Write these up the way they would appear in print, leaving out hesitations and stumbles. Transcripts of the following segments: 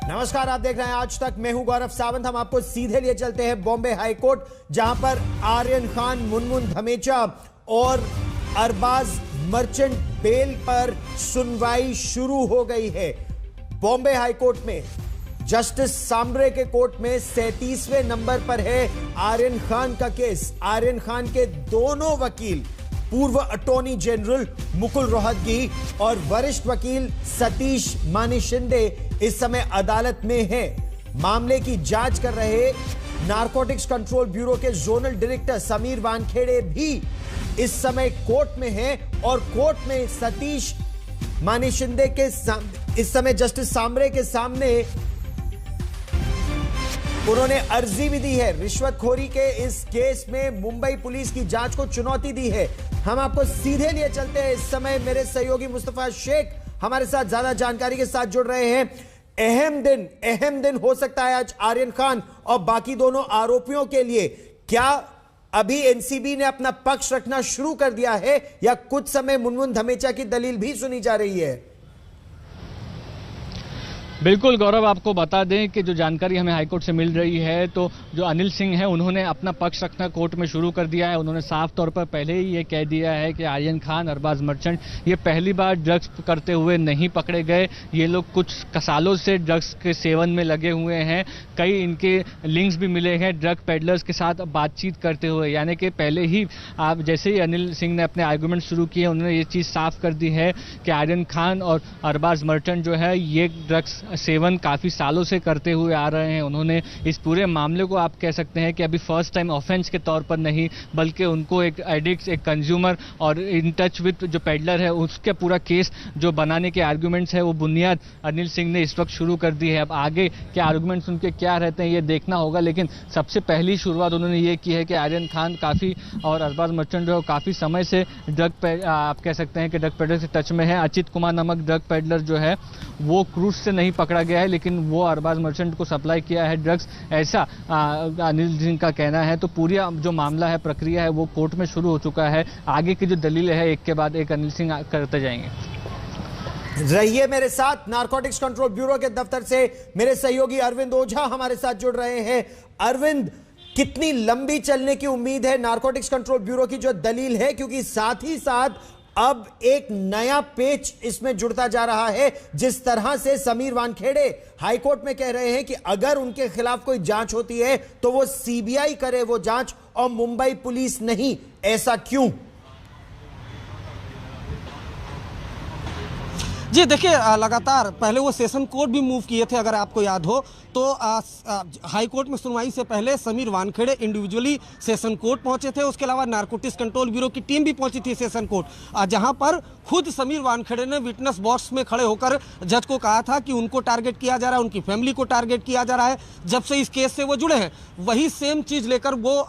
नमस्कार, आप देख रहे हैं आज तक। मैं हूं गौरव सावंत। हम आपको सीधे लिए चलते हैं बॉम्बे हाईकोर्ट, जहां पर आर्यन खान, मुनमुन धमेचा और अरबाज मर्चेंट बेल पर सुनवाई शुरू हो गई है। बॉम्बे हाईकोर्ट में जस्टिस सांबरे के कोर्ट में 37वें नंबर पर है आर्यन खान का केस। आर्यन खान के दोनों वकील, पूर्व अटॉर्नी जनरल मुकुल रोहतगी और वरिष्ठ वकील सतीश मानी शिंदे, इस समय अदालत में हैं। मामले की जांच कर रहे नारकोटिक्स कंट्रोल ब्यूरो के जोनल डायरेक्टर समीर वानखेड़े भी इस समय कोर्ट में हैं और कोर्ट में सतीश मानी शिंदे के इस समय जस्टिस सांबरे के सामने उन्होंने अर्जी भी दी है। रिश्वतखोरी के इस केस में मुंबई पुलिस की जांच को चुनौती दी है। हम आपको सीधे लिए चलते हैं। इस समय मेरे सहयोगी मुस्तफा शेख हमारे साथ ज्यादा जानकारी के साथ जुड़ रहे हैं। अहम दिन हो सकता है आज आर्यन खान और बाकी दोनों आरोपियों के लिए। क्या अभी एनसीबी ने अपना पक्ष रखना शुरू कर दिया है या कुछ समय मुनमुन धमेचा की दलील भी सुनी जा रही है? बिल्कुल गौरव, आपको बता दें कि जो जानकारी हमें हाईकोर्ट से मिल रही है, तो जो अनिल सिंह है उन्होंने अपना पक्ष रखना कोर्ट में शुरू कर दिया है। उन्होंने साफ तौर पर पहले ही ये कह दिया है कि आर्यन खान, अरबाज मर्चेंट ये पहली बार ड्रग्स करते हुए नहीं पकड़े गए। ये लोग कुछ सालों से ड्रग्स के सेवन में लगे हुए हैं। कई इनके लिंक्स भी मिले हैं ड्रग पेडलर्स के साथ बातचीत करते हुए। यानी कि पहले ही आप जैसे ही अनिल सिंह ने अपने आर्गूमेंट शुरू किए, उन्होंने ये चीज़ साफ कर दी है कि आर्यन खान और अरबाज मर्चेंट जो है ये ड्रग्स सेवन काफ़ी सालों से करते हुए आ रहे हैं। उन्होंने इस पूरे मामले को आप कह सकते हैं कि अभी फर्स्ट टाइम ऑफेंस के तौर पर नहीं, बल्कि उनको एक एडिक्ट, एक कंज्यूमर और इन टच विद जो पेडलर है उसके पूरा केस जो बनाने के आर्गूमेंट्स है वो बुनियाद अनिल सिंह ने इस वक्त शुरू कर दी है। अब आगे के आर्गूमेंट्स उनके क्या रहते हैं ये देखना होगा, लेकिन सबसे पहली शुरुआत उन्होंने ये की है कि आर्यन खान काफ़ी और अरबाज मर्चेंट जो काफ़ी समय से आप कह सकते हैं कि ड्रग पेडलर से टच में है। अचित कुमार नामक ड्रग पेडलर जो है वो क्रूज से नहीं पकड़ा गया है, लेकिन वो अरबाज मर्चेंट को सप्लाई किया है ड्रग्स, ऐसा अनिल सिंह का कहना है। तो पूरी जो मामला है, प्रक्रिया है, वो कोर्ट में शुरू हो चुका है। आगे की जो दलील है एक के बाद एक अनिल सिंह करते जाएंगे। रहिए मेरे साथ। नारकोटिक्स कंट्रोल ब्यूरो के दफ्तर से मेरे सहयोगी अरविंद ओझा हमारे साथ जुड़ रहे हैं। अरविंद, कितनी लंबी चलने की उम्मीद है नारकोटिक्स कंट्रोल ब्यूरो की जो दलील है, क्योंकि साथ ही साथ अब एक नया पेच इसमें जुड़ता जा रहा है। जिस तरह से समीर वानखेड़े हाईकोर्ट में कह रहे हैं कि अगर उनके खिलाफ कोई जांच होती है तो वो सीबीआई करे वो जांच और मुंबई पुलिस नहीं, ऐसा क्यों? जी देखिए, लगातार पहले वो सेशन कोर्ट भी मूव किए थे। अगर आपको याद हो तो हाई कोर्ट में सुनवाई से पहले Sameer Wankhede individually session court पहुंचे थे। उसके अलावा नारकोटिक्स कंट्रोल ब्यूरो की टीम भी पहुंची थी सेशन कोर्ट, जहां पर खुद समीर वानखेड़े ने विटनेस बॉक्स में खड़े होकर जज को कहा था कि उनको टारगेट किया जा रहा है, उनकी फैमिली को टारगेट किया जा रहा है। जब से इस केस से वो जुड़े हैं, वही सेम चीज़ लेकर वो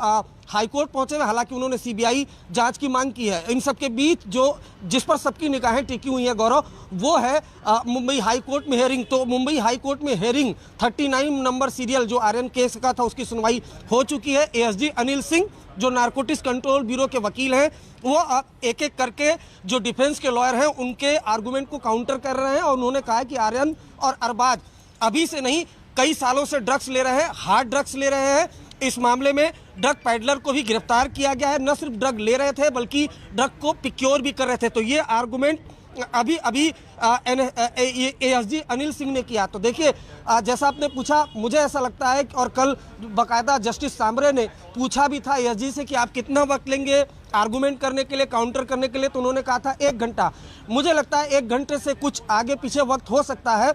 हाईकोर्ट पहुंचे हुए। हालांकि उन्होंने सीबीआई जांच की मांग की है। इन सबके बीच जो जिस पर सबकी निगाहें टिकी हुई हैं गौरव, वो है मुंबई हाई कोर्ट में हेयरिंग। तो मुंबई हाई कोर्ट में हेयरिंग 39 नंबर सीरियल जो आर्यन केस का था उसकी सुनवाई हो चुकी है। एएसजी अनिल सिंह जो नारकोटिक्स कंट्रोल ब्यूरो के वकील हैं, वो एक एक करके जो डिफेंस के लॉयर हैं उनके आर्गूमेंट को काउंटर कर रहे हैं और उन्होंने कहा है कि आर्यन और अरबाज अभी से नहीं, कई सालों से ड्रग्स ले रहे हैं, हार्ड ड्रग्स ले रहे हैं। इस मामले में ड्रग पैडलर को भी गिरफ्तार किया गया है। न सिर्फ ड्रग ले रहे थे बल्कि ड्रग को प्रोक्योर भी कर रहे थे। तो ये आर्गुमेंट अभी एएसजी अनिल सिंह ने किया। तो देखिए, जैसा आपने पूछा, मुझे ऐसा लगता है और कल बाकायदा जस्टिस सांबरे ने पूछा भी था एएसजी से कि आप कितना वक्त लेंगे आर्गुमेंट करने के लिए, काउंटर करने के लिए। तो उन्होंने कहा था 1 घंटा। मुझे लगता है 1 घंटे से कुछ आगे पीछे वक्त हो सकता है।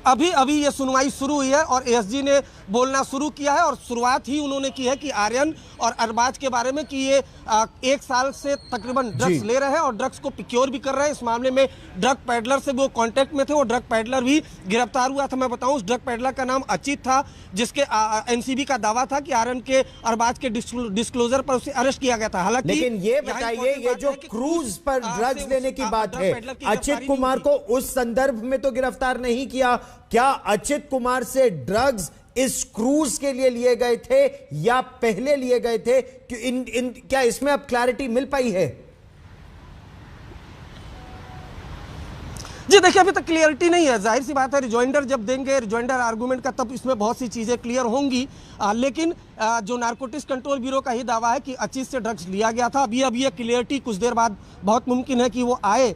अभी ये सुनवाई शुरू हुई है और एएसजी ने बोलना शुरू किया है और शुरुआत ही उन्होंने की है कि आर्यन और अरबाज के बारे में कि ये 1 साल से तकरीबन ड्रग्स ले रहे हैं और ड्रग्स को प्रोक्योर भी कर रहे हैं। इस मामले में ड्रग पैडलर से वो कांटेक्ट में थे, वो ड्रग पैडलर भी गिरफ्तार हुआ था। मैं बताऊं, उस ड्रग पैडलर का नाम अचित था, जिसके एनसीबी का दावा था कि आर्यन के अरबाज के डिस्क्लोजर पर उसे अरेस्ट किया गया था। हालांकि लेकिन ये बताइए, ये जो क्रूज पर ड्रग्स लेने की बात है, अचित कुमार को उस संदर्भ में तो गिरफ्तार नहीं किया। क्या अचित कुमार से ड्रग्स इस क्रूज के लिए गए थे या पहले लिए गए थे? क्या इसमें अब क्लैरिटी मिल पाई है? जी देखिए, अभी तक क्लियरिटी नहीं है। जाहिर सी बात है, रिजॉइंडर जब देंगे, रिजॉइंडर आर्गूमेंट का, तब इसमें बहुत सी चीज़ें क्लियर होंगी। लेकिन जो नारकोटिक्स कंट्रोल ब्यूरो का ही दावा है कि अचीज से ड्रग्स लिया गया था। अभी ये क्लियरिटी कुछ देर बाद बहुत मुमकिन है कि वो आए,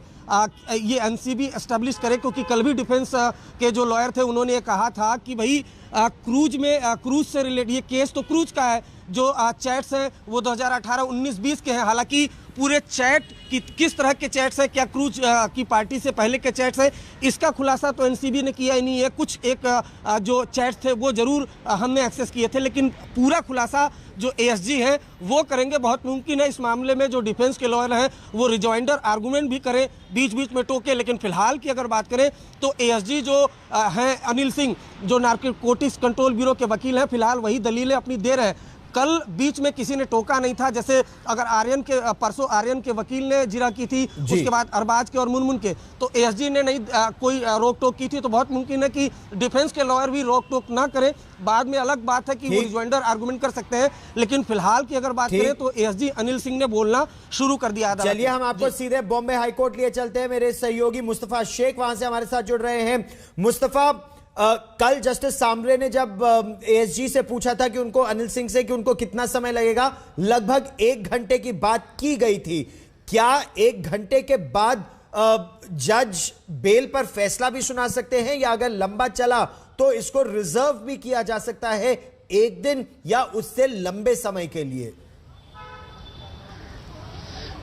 ये एनसीबी एस्टेब्लिश करे, क्योंकि कल भी डिफेंस के जो लॉयर थे उन्होंने ये कहा था कि भाई क्रूज से रिलेटेड ये केस तो क्रूज का है, जो चैट्स हैं वो 2018, 19, 20 के हैं। हालांकि पूरे चैट किस तरह के चैट्स हैं, क्या क्रूज की पार्टी से पहले के चैट्स हैं, इसका खुलासा तो एनसीबी ने किया ही नहीं है। कुछ जो चैट्स थे वो जरूर हमने एक्सेस किए थे, लेकिन पूरा खुलासा जो एएसजी है वो करेंगे। बहुत मुमकिन है इस मामले में जो डिफेंस के लॉयर हैं वो रिजॉइंडर आर्गूमेंट भी करें, बीच बीच में टोके। लेकिन फिलहाल की अगर बात करें तो एएसजी जो हैं अनिल सिंह, जो नारकोटिक्स कंट्रोल ब्यूरो के वकील हैं, फिलहाल वही दलीलें अपनी दे रहे हैं। कल बीच में किसी ने टोका नहीं था, जैसे अगर परसों आर्यन के वकील ने जिरा की थी, उसके बाद अरबाज के और मुनमुन के, तो एएसजी ने नहीं कोई रोक टोक की थी। तो बहुत मुमकिन है कि डिफेंस के लॉयर भी रोक टोक ना करें। बाद में अलग बात है कि वो रिजॉइंडर आर्गुमेंट कर सकते हैं, लेकिन फिलहाल की अगर बात करें तो एएसजी अनिल सिंह ने बोलना शुरू कर दिया। चलिए हम आपको सीधे बॉम्बे हाईकोर्ट लिए चलते हैं। मेरे सहयोगी मुस्तफा शेख वहां से हमारे साथ जुड़ रहे हैं। मुस्तफा, कल जस्टिस सांबरे ने जब एएसजी से पूछा था कि उनको, अनिल सिंह से, कि उनको कितना समय लगेगा, लगभग 1 घंटे की बात की गई थी। क्या 1 घंटे के बाद जज बेल पर फैसला भी सुना सकते हैं, या अगर लंबा चला तो इसको रिजर्व भी किया जा सकता है 1 दिन या उससे लंबे समय के लिए?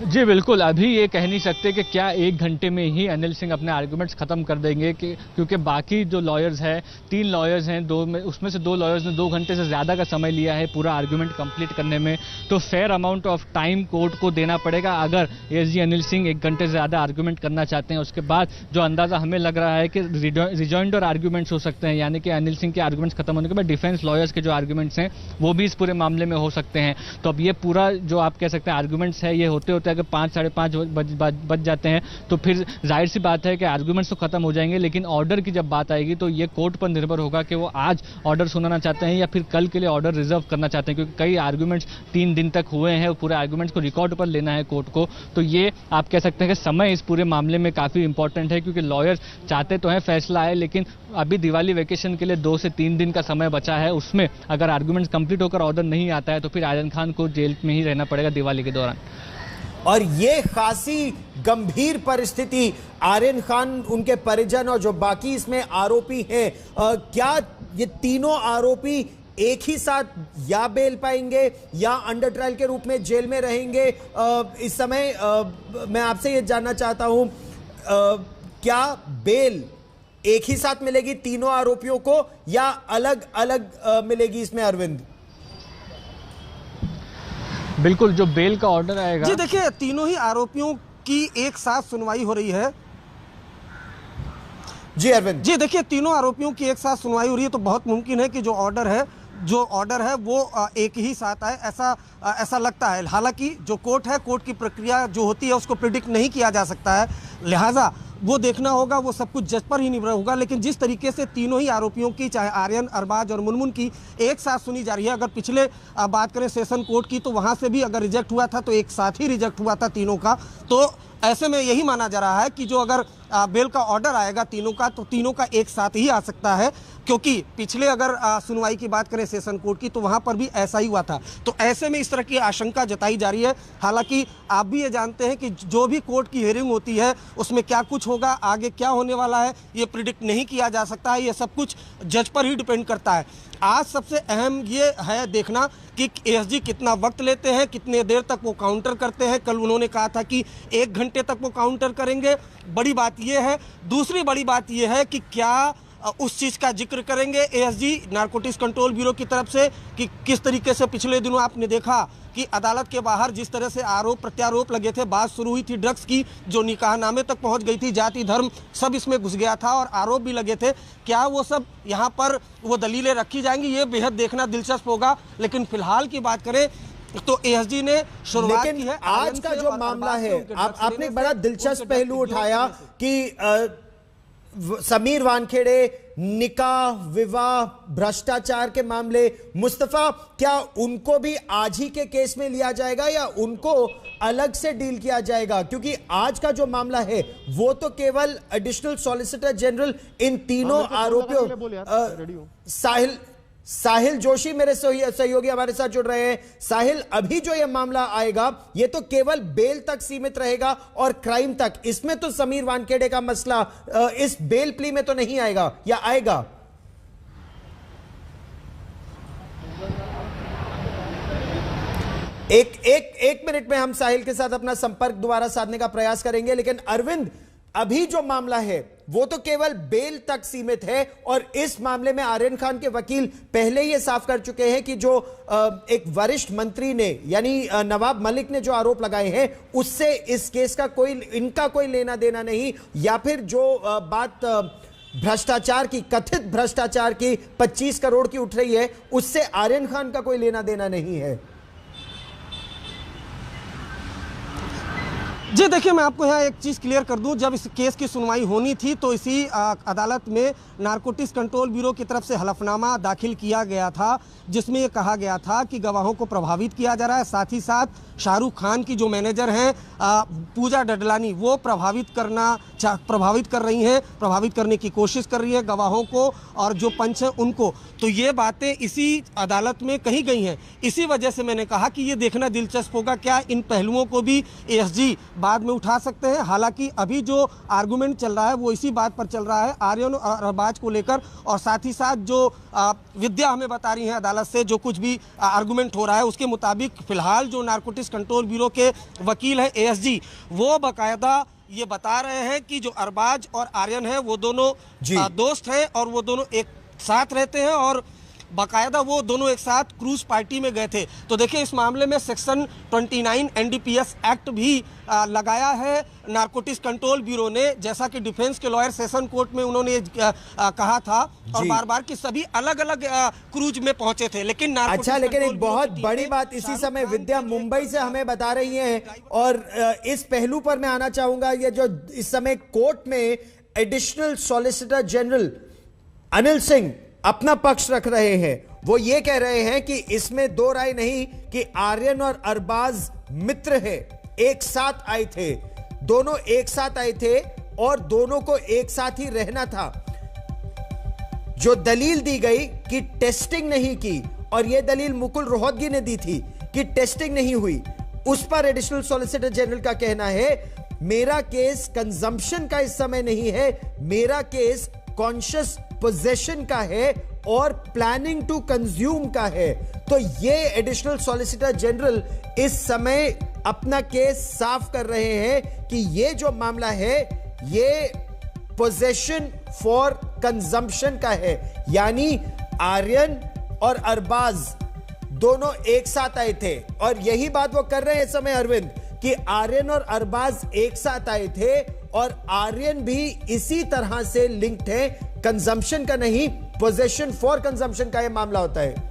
जी बिल्कुल, अभी ये कह नहीं सकते कि क्या 1 घंटे में ही अनिल सिंह अपने आर्गुमेंट्स खत्म कर देंगे, क्योंकि बाकी जो लॉयर्स हैं, 3 लॉयर्स हैं, उसमें से 2 लॉयर्स ने 2 घंटे से ज़्यादा का समय लिया है पूरा आर्गुमेंट कंप्लीट करने में। तो fair amount of time court को देना पड़ेगा अगर एएसजी अनिल सिंह 1 घंटे से ज़्यादा आर्गुमेंट करना चाहते हैं। उसके बाद जो अंदाज़ा हमें लग रहा है कि रिजॉइंडर आर्गूमेंट्स हो सकते हैं, यानी कि अनिल सिंह के आर्गुमेंट्स खत्म होने के बाद डिफेंस लॉयर्स के जो आर्गुमेंट्स हैं वो भी इस पूरे मामले में हो सकते हैं। तो अब ये पूरा जो आप कह सकते हैं आर्गुमेंट्स है, ये होते होते अगर 5, साढ़े 5 बज जाते हैं तो फिर जाहिर सी बात है कि आर्गुमेंट्स तो खत्म हो जाएंगे, लेकिन ऑर्डर की जब बात आएगी तो ये कोर्ट पर निर्भर होगा कि वो आज ऑर्डर सुनाना चाहते हैं या फिर कल के लिए ऑर्डर रिजर्व करना चाहते हैं, क्योंकि कई आर्गुमेंट्स 3 दिन तक हुए हैं, पूरे आर्गुमेंट्स को रिकॉर्ड पर लेना है कोर्ट को। तो ये आप कह सकते हैं कि समय इस पूरे मामले में काफ़ी इंपॉर्टेंट है, क्योंकि लॉयर्स चाहते तो हैं फैसला आए, लेकिन अभी दिवाली वेकेशन के लिए 2 से 3 दिन का समय बचा है। उसमें अगर आर्गुमेंट्स कंप्लीट होकर ऑर्डर नहीं आता है तो फिर आर्यन खान को जेल में ही रहना पड़ेगा दिवाली के दौरान। और ये खासी गंभीर परिस्थिति, आर्यन खान, उनके परिजन और जो बाकी इसमें आरोपी हैं, क्या ये तीनों आरोपी एक ही साथ या बेल पाएंगे या अंडर ट्रायल के रूप में जेल में रहेंगे? इस समय मैं आपसे ये जानना चाहता हूं, क्या बेल एक ही साथ मिलेगी तीनों आरोपियों को या अलग अलग मिलेगी इसमें, अरविंद? बिल्कुल, जो बेल का ऑर्डर आएगा। जी देखिए, तीनों ही आरोपियों की एक साथ सुनवाई हो रही है। जी अरविंद। जी देखिए, तीनों आरोपियों की एक साथ सुनवाई हो रही है, तो बहुत मुमकिन है कि जो ऑर्डर है वो एक ही साथ आए, ऐसा लगता है। हालांकि जो कोर्ट है, कोर्ट की प्रक्रिया जो होती है उसको प्रिडिक्ट नहीं किया जा सकता है, लिहाजा वो देखना होगा, वो सब कुछ जज पर ही निर्भर होगा। लेकिन जिस तरीके से तीनों ही आरोपियों की, चाहे आर्यन, अरबाज और मुनमुन की, एक साथ सुनी जा रही है, अगर पिछले बात करें सेशन कोर्ट की, तो वहाँ से भी अगर रिजेक्ट हुआ था तो एक साथ ही रिजेक्ट हुआ था तीनों का। तो ऐसे में यही माना जा रहा है कि जो अगर बेल का ऑर्डर आएगा तीनों का, तो तीनों का एक साथ ही आ सकता है, क्योंकि पिछले अगर सुनवाई की बात करें सेशन कोर्ट की, तो वहां पर भी ऐसा ही हुआ था। तो ऐसे में इस तरह की आशंका जताई जा रही है। हालांकि आप भी ये जानते हैं कि जो भी कोर्ट की हियरिंग होती है उसमें क्या कुछ होगा, आगे क्या होने वाला है, ये प्रिडिक्ट नहीं किया जा सकता है, ये सब कुछ जज पर ही डिपेंड करता है। आज सबसे अहम ये है देखना कि एएसजी कितना वक्त लेते हैं, कितने देर तक वो काउंटर करते हैं। कल उन्होंने कहा था कि 1 घंटे तक वो काउंटर करेंगे, बड़ी बात ये है। दूसरी बड़ी बात ये है कि क्या उस चीज़ का जिक्र करेंगे एएसजी नारकोटिक्स कंट्रोल ब्यूरो की तरफ से कि किस तरीके से पिछले दिनों आपने देखा कि अदालत के बाहर जिस तरह से आरोप प्रत्यारोप लगे थे, बात शुरू हुई थी ड्रग्स की, जो निकाहनामे तक पहुंच गई थी, जाति धर्म सब इसमें घुस गया था और आरोप भी लगे थे। क्या वो सब यहाँ पर वो दलीलें रखी जाएंगी, ये बेहद देखना दिलचस्प होगा। लेकिन फिलहाल की बात करें तो एएसजी ने शुरुआत की है। आज का जो मामला है, आपने बड़ा दिलचस्प पहलू उठाया कि समीर वानखेड़े निकाह, विवाह, भ्रष्टाचार के मामले, मुस्तफा, क्या उनको भी आज ही के केस में लिया जाएगा या उनको अलग से डील किया जाएगा? क्योंकि आज का जो मामला है वो तो केवल एडिशनल सॉलिसिटर जनरल इन तीनों आरोपियों, साहिल जोशी मेरे सहयोगी हमारे साथ जुड़ रहे हैं। साहिल, अभी जो यह मामला आएगा ये तो केवल बेल तक सीमित रहेगा और क्राइम तक, इसमें तो समीर वानखेड़े का मसला इस बेल प्ली में तो नहीं आएगा, या आएगा? एक मिनट में हम साहिल के साथ अपना संपर्क दोबारा साधने का प्रयास करेंगे, लेकिन अरविंद, अभी जो मामला है वो तो केवल बेल तक सीमित है और इस मामले में आर्यन खान के वकील पहले ही साफ कर चुके हैं कि जो एक वरिष्ठ मंत्री ने यानी नवाब मलिक ने जो आरोप लगाए हैं उससे इस केस का इनका कोई लेना देना नहीं, या फिर जो बात भ्रष्टाचार की, कथित भ्रष्टाचार की 25 करोड़ की उठ रही है उससे आर्यन खान का कोई लेना देना नहीं है। जी देखिए, मैं आपको यहाँ एक चीज़ क्लियर कर दूं, जब इस केस की सुनवाई होनी थी तो इसी अदालत में नारकोटिक्स कंट्रोल ब्यूरो की तरफ से हलफनामा दाखिल किया गया था जिसमें ये कहा गया था कि गवाहों को प्रभावित किया जा रहा है, साथ ही साथ शाहरुख खान की जो मैनेजर हैं पूजा डडलानी, वो प्रभावित कर रही हैं, प्रभावित करने की कोशिश कर रही है गवाहों को और जो पंच हैं उनको। तो ये बातें इसी अदालत में कही गई हैं। इसी वजह से मैंने कहा कि ये देखना दिलचस्प होगा क्या इन पहलुओं को भी एएसजी बाद में उठा सकते हैं। हालांकि अभी जो आर्गुमेंट चल रहा है वो इसी बात पर चल रहा है, आर्यन और अरबाज को लेकर, और साथ ही साथ जो विद्या हमें बता रही है अदालत से जो कुछ भी आर्गुमेंट हो रहा है उसके मुताबिक फिलहाल जो नारकोटिक्स कंट्रोल ब्यूरो के वकील हैं एएसजी, वो बाकायदा ये बता रहे हैं कि जो अरबाज और आर्यन है वो दोनों दोस्त हैं और वो दोनों एक साथ रहते हैं और बाकायदा वो दोनों एक साथ क्रूज पार्टी में गए थे। तो देखिए, इस मामले में सेक्शन 29 एनडीपीएस एक्ट भी लगाया है नारकोटिक्स कंट्रोल ब्यूरो ने, जैसा कि डिफेंस के लॉयर सेशन कोर्ट में उन्होंने कहा था और बार बार कि सभी अलग अलग क्रूज में पहुंचे थे। लेकिन अच्छा, लेकिन एक बहुत बड़ी बात इसी समय विद्या मुंबई से हमें बता रही है और इस पहलू पर मैं आना चाहूंगा। ये जो इस समय कोर्ट में additional solicitor general Anil Singh अपना पक्ष रख रहे हैं, वो ये कह रहे हैं कि इसमें दो राय नहीं कि आर्यन और अरबाज मित्र है, एक साथ आए थे, दोनों एक साथ आए थे और दोनों को एक साथ ही रहना था। जो दलील दी गई कि टेस्टिंग नहीं की, और यह दलील मुकुल रोहतगी ने दी थी कि टेस्टिंग नहीं हुई, उस पर एडिशनल सॉलिसिटर जनरल का कहना है मेरा केस कंजम्पशन का इस समय नहीं है, मेरा केस कॉन्शियस पोजेशन का है और प्लानिंग टू कंज्यूम का है। तो ये एडिशनल सॉलिसिटर जनरल इस समय अपना केस साफ कर रहे हैं कि ये जो मामला है ये पोजेशन फॉर कंजम्पशन का है, यानी आर्यन और अरबाज दोनों एक साथ आए थे और यही बात वो कर रहे हैं इस समय अरविंद कि आर्यन और अरबाज एक साथ आए थे और आर्यन भी इसी तरह से लिंक्ड है, कंजम्पशन का नहीं, पोजेशन फॉर कंजम्पशन का यह मामला होता है।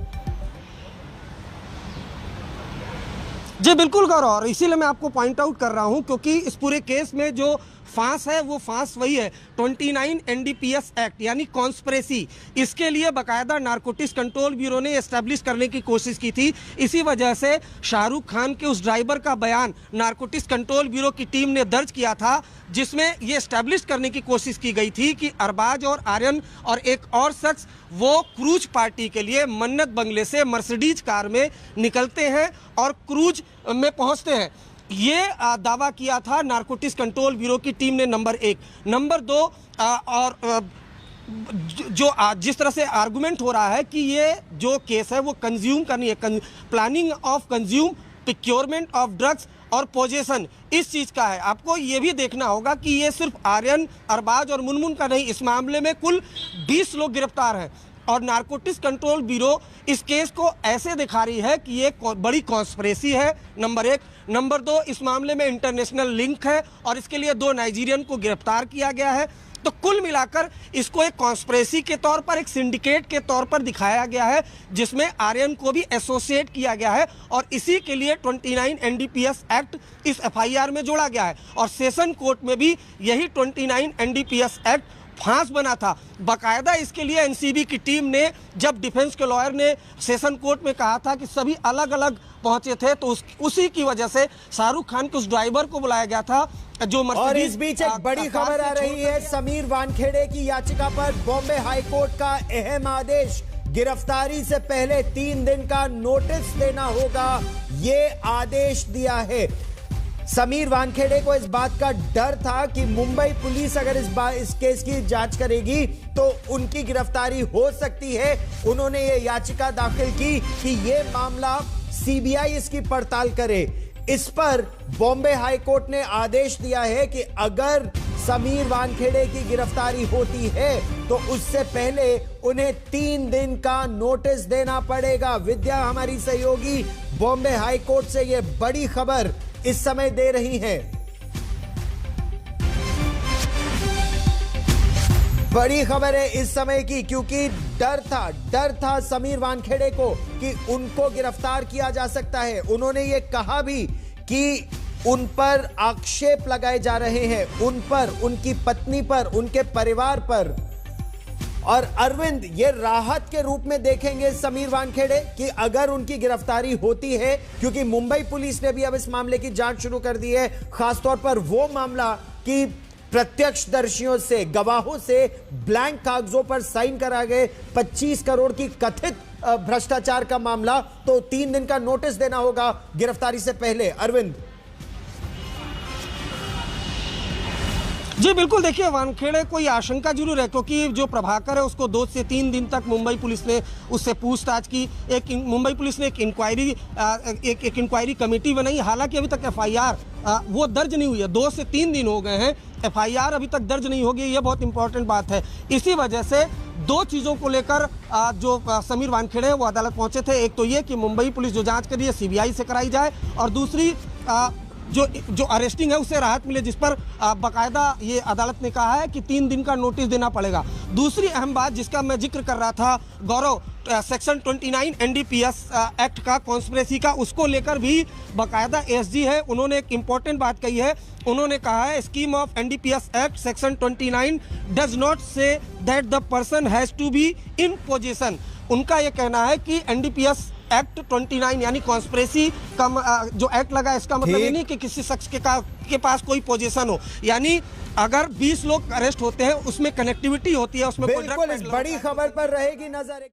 जी बिल्कुल गौरव, और इसीलिए मैं आपको पॉइंट आउट कर रहा हूं क्योंकि इस पूरे केस में जो फांस है वो फांस वही है 29 एनडीपीएस एक्ट यानी कॉन्स्पिरेसी। इसके लिए बाकायदा नारकोटिक्स कंट्रोल ब्यूरो ने एस्टैब्लिश करने की कोशिश की थी। इसी वजह से शाहरुख खान के उस ड्राइवर का बयान नारकोटिक्स कंट्रोल ब्यूरो की टीम ने दर्ज किया था जिसमें ये एस्टैब्लिश करने की कोशिश की गई थी कि अरबाज और आर्यन और एक और शख्स वो क्रूज पार्टी के लिए मन्नत बंगले से मर्सिडीज कार में निकलते हैं और क्रूज में पहुंचते हैं। ये दावा किया था नारकोटिक्स कंट्रोल ब्यूरो की टीम ने, नंबर 1। नंबर 2, और जो जिस तरह से आर्गुमेंट हो रहा है कि ये जो केस है वो कंज्यूम का नहीं है, planning of consume, procurement of drugs और पोजेशन, इस चीज़ का है। आपको ये भी देखना होगा कि ये सिर्फ आर्यन, अरबाज और मुनमुन का नहीं, इस मामले में कुल 20 लोग गिरफ्तार हैं और नारकोटिक्स कंट्रोल ब्यूरो इस केस को ऐसे दिखा रही है कि ये बड़ी कॉन्स्पिरेसी है, नंबर 1। नंबर 2, इस मामले में इंटरनेशनल लिंक है और इसके लिए 2 नाइजीरियन को गिरफ्तार किया गया है। तो कुल मिलाकर इसको एक कॉन्स्पिरेसी के तौर पर, एक सिंडिकेट के तौर पर दिखाया गया है जिसमें आर्यन को भी एसोसिएट किया गया है और इसी के लिए 29 एनडीपीएस एक्ट इस एफआईआर में जोड़ा गया है और सेशन कोर्ट में भी यही 29 एनडीपीएस एक्ट फांस बना था। बाकायदा इसके लिए एनसीबी की टीम ने, जब डिफेंस के लॉयर ने सेशन कोर्ट में कहा था कि सभी अलग अलग पहुंचे थे, तो उसी की वजह से शाहरुख खान के उस ड्राइवर को बुलाया गया था जो और इस बीच एक बड़ी खबर आ रही है, समीर वानखेड़े की याचिका पर बॉम्बे हाईकोर्ट का अहम आदेश। गिरफ्तारी से पहले 3 दिन का नोटिस देना होगा, ये आदेश दिया है। समीर वानखेड़े को इस बात का डर था कि मुंबई पुलिस अगर इस केस की जांच करेगी तो उनकी गिरफ्तारी हो सकती है। उन्होंने ये याचिका दाखिल की कि ये मामला सीबीआई इसकी पड़ताल करे। इस पर बॉम्बे हाईकोर्ट ने आदेश दिया है कि अगर समीर वानखेड़े की गिरफ्तारी होती है तो उससे पहले उन्हें 3 दिन का नोटिस देना पड़ेगा। विद्या हमारी सहयोगी बॉम्बे हाईकोर्ट से ये बड़ी खबर इस समय दे रही है। बड़ी खबर है इस समय की, क्योंकि डर था समीर वानखेड़े को कि उनको गिरफ्तार किया जा सकता है। उन्होंने ये कहा भी कि उन पर आक्षेप लगाए जा रहे हैं, उन पर, उनकी पत्नी पर, उनके परिवार पर। और अरविंद, ये राहत के रूप में देखेंगे समीर वानखेड़े कि अगर उनकी गिरफ्तारी होती है, क्योंकि मुंबई पुलिस ने भी अब इस मामले की जांच शुरू कर दी है, खासतौर पर वो मामला कि प्रत्यक्षदर्शियों से, गवाहों से ब्लैंक कागजों पर साइन करा गए 25 करोड़ की कथित भ्रष्टाचार का मामला, तो 3 दिन का नोटिस देना होगा गिरफ्तारी से पहले। अरविंद जी बिल्कुल, देखिए वानखेड़े को ये आशंका जरूर है, क्योंकि जो प्रभाकर है उसको 2 से 3 दिन तक मुंबई पुलिस ने उससे पूछताछ की। मुंबई पुलिस ने एक इंक्वायरी कमेटी बनाई। हालांकि अभी तक एफआईआर वो दर्ज नहीं हुई है। 2 से 3 दिन हो गए हैं, एफआईआर अभी तक दर्ज नहीं होगी। ये बहुत इंपॉर्टेंट बात है। इसी वजह से 2 चीज़ों को लेकर जो समीर वानखेड़े हैं वो अदालत पहुंचे थे। एक तो ये कि मुंबई पुलिस जो जाँच कर रही है सीबीआई से कराई जाए, और दूसरी जो अरेस्टिंग है उससे राहत मिले, जिस पर बाकायदा ये अदालत ने कहा है कि 3 दिन का नोटिस देना पड़ेगा। दूसरी अहम बात जिसका मैं जिक्र कर रहा था गौरव, सेक्शन 29 एनडीपीएस एक्ट का, कॉन्स्पिरेसी का, उसको लेकर भी बाकायदा एसजी है, उन्होंने एक इंपॉर्टेंट बात कही है। उन्होंने कहा है scheme of NDPS act section 29 does not say that the person has to be in position. उनका ये कहना है कि एनडीपीएस एक्ट 29 यानी कॉन्स्पिरेसी का जो एक्ट लगा, इसका मतलब ये नहीं कि किसी शख्स के पास कोई पोजीशन हो। यानी अगर 20 लोग अरेस्ट होते हैं उसमें कनेक्टिविटी होती है, उसमें बिल्कुल। इस बड़ी खबर पर रहेगी नजर।